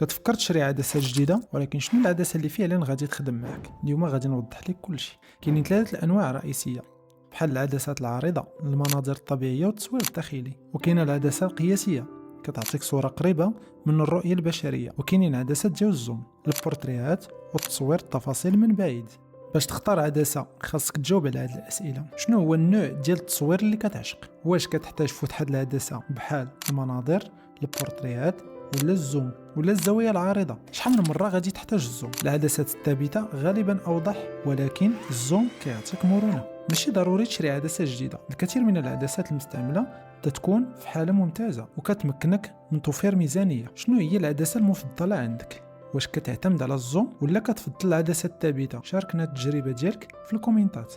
كتفكر تشري عدسه جديده، ولكن شنو العدسه اللي فعلا غادي تخدم معك؟ اليوم غادي نوضح لك كلشي. كاينين 3 الانواع رئيسيه، بحال العدسات العريضه للمناظر الطبيعيه والتصوير الداخلي، وكاينه العدسه القياسيه كتعطيك صوره قريبه من الرؤيه البشريه، وكاينين عدسات ديال الزوم للبورتريات والتصوير التفاصيل من بعيد. باش تختار عدسه خاصك تجاوب على هذه الاسئله. شنو هو النوع ديال التصوير اللي كتعشق؟ واش كتحتاج فتحة العدسه بحال المناظر، البورتريات، ولا الزوم، ولا الزاويه العارضه؟ شحال من مره غادي تحتاج الزوم؟ العدسات الثابته غالبا اوضح، ولكن الزوم كيعطيك مرونه. ماشي ضروري تشري عدسه جديده، الكثير من العدسات المستعمله تتكون في حاله ممتازه وكتمكنك من توفير ميزانيه. شنو هي العدسه المفضله عندك؟ واش كتعتمد على الزوم ولا كتفضل العدسه الثابته؟ شاركنا التجربه ديالك في الكومنتات.